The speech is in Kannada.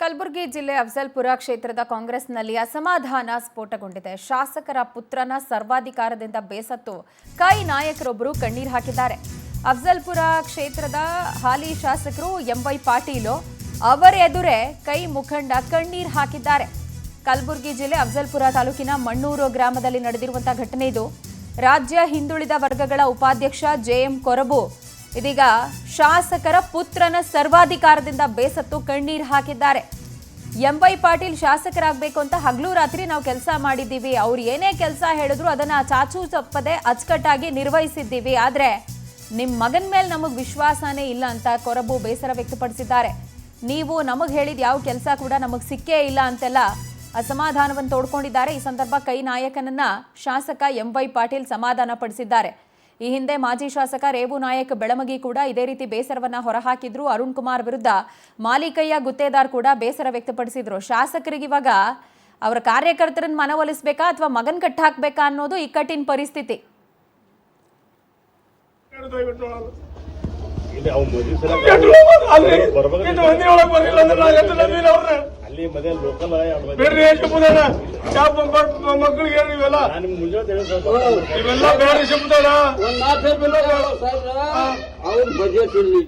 ಕಲಬುರಗಿ ಜಿಲ್ಲೆ ಅಫಜಲ್ಪುರ ಕ್ಷೇತ್ರದ ಕಾಂಗ್ರೆಸ್ನಲ್ಲಿ ಅಸಮಾಧಾನ ಸ್ಫೋಟಗೊಂಡಿದೆ. ಶಾಸಕರ ಪುತ್ರನ ಸರ್ವಾಧಿಕಾರದಿಂದ ಬೇಸತ್ತು ಕೈ ನಾಯಕರೊಬ್ಬರು ಕಣ್ಣೀರು ಹಾಕಿದ್ದಾರೆ. ಅಫಜಲ್ಪುರ ಕ್ಷೇತ್ರದ ಹಾಲಿ ಶಾಸಕರು ಎಂವೈ ಪಾಟೀಲ್ ಅವರ ಎದುರೇ ಕೈ ಮುಖಂಡ ಕಣ್ಣೀರು ಹಾಕಿದ್ದಾರೆ. ಕಲಬುರಗಿ ಜಿಲ್ಲೆ ಅಫಜಲ್ಪುರ ತಾಲೂಕಿನ ಮಣ್ಣೂರು ಗ್ರಾಮದಲ್ಲಿ ನಡೆದಿರುವಂತಹ ಘಟನೆ ಇದು. ರಾಜ್ಯ ಹಿಂದುಳಿದ ವರ್ಗಗಳ ಉಪಾಧ್ಯಕ್ಷ ಜೆಎಂ ಕೊರಬು ಇದೀಗ ಶಾಸಕರ ಪುತ್ರನ ಸರ್ವಾಧಿಕಾರದಿಂದ ಬೇಸತ್ತು ಕಣ್ಣೀರು ಹಾಕಿದ್ದಾರೆ. ಎಂವೈ ಪಾಟೀಲ್ ಶಾಸಕರಾಗಬೇಕು ಅಂತ ಹಗಲು ರಾತ್ರಿ ನಾವು ಕೆಲಸ ಮಾಡಿದ್ದೀವಿ, ಅವ್ರು ಏನೇ ಕೆಲಸ ಹೇಳಿದ್ರು ಅದನ್ನ ಚಾಚೂ ತಪ್ಪದೆ ಅಚ್ಚುಕಟ್ಟಾಗಿ ನಿರ್ವಹಿಸಿದ್ದೀವಿ, ಆದ್ರೆ ನಿಮ್ಮ ಮಗನ ಮೇಲೆ ನಮಗೆ ವಿಶ್ವಾಸನೇ ಇಲ್ಲ ಅಂತ ಕೊರಬು ಬೇಸರ ವ್ಯಕ್ತಪಡಿಸಿದ್ದಾರೆ. ನೀವು ನಮಗೆ ಹೇಳಿದ ಯಾವ ಕೆಲಸ ಕೂಡ ನಮಗೆ ಸಿಕ್ಕೇ ಇಲ್ಲ ಅಂತೆಲ್ಲ ಅಸಮಾಧಾನವನ್ನು ತೋಡ್ಕೊಂಡಿದ್ದಾರೆ. ಈ ಸಂದರ್ಭ ಕೈ ನಾಯಕನನ್ನ ಶಾಸಕ ಎಂವೈ ಪಾಟೀಲ್ ಸಮಾಧಾನ ಪಡಿಸಿದ್ದಾರೆ. ಈ ಹಿಂದೆ ಮಾಜಿ ಶಾಸಕ ರೇವು ನಾಯಕ್ ಬೆಳಮಗಿ ಕೂಡ ಇದೇ ರೀತಿ ಬೇಸರವನ್ನ ಹೊರಹಾಕಿದ್ರು. ಅರುಣ್ ಕುಮಾರ್ ವಿರುದ್ಧ ಮಾಲಿಕಯ್ಯ ಗುತ್ತೇದಾರ್ ಕೂಡ ಬೇಸರ ವ್ಯಕ್ತಪಡಿಸಿದ್ರು. ಶಾಸಕರಿಗೆ ಇವಾಗ ಅವರ ಕಾರ್ಯಕರ್ತರನ್ನ ಮನವೊಲಿಸಬೇಕಾ ಅಥವಾ ಮಗನ್ ಕಟ್ಟ ಹಾಕ್ಬೇಕಾ ಅನ್ನೋದು ಇಕ್ಕಟ್ಟಿನ ಪರಿಸ್ಥಿತಿ. ಮಕ್ಕಳಿಗೆ ಇವೆಲ್ಲ ಬೇರೆ ಶಬ್ದ ಅವ್ರ ಬಜೆಟ್ ಇಲ್ಲಿ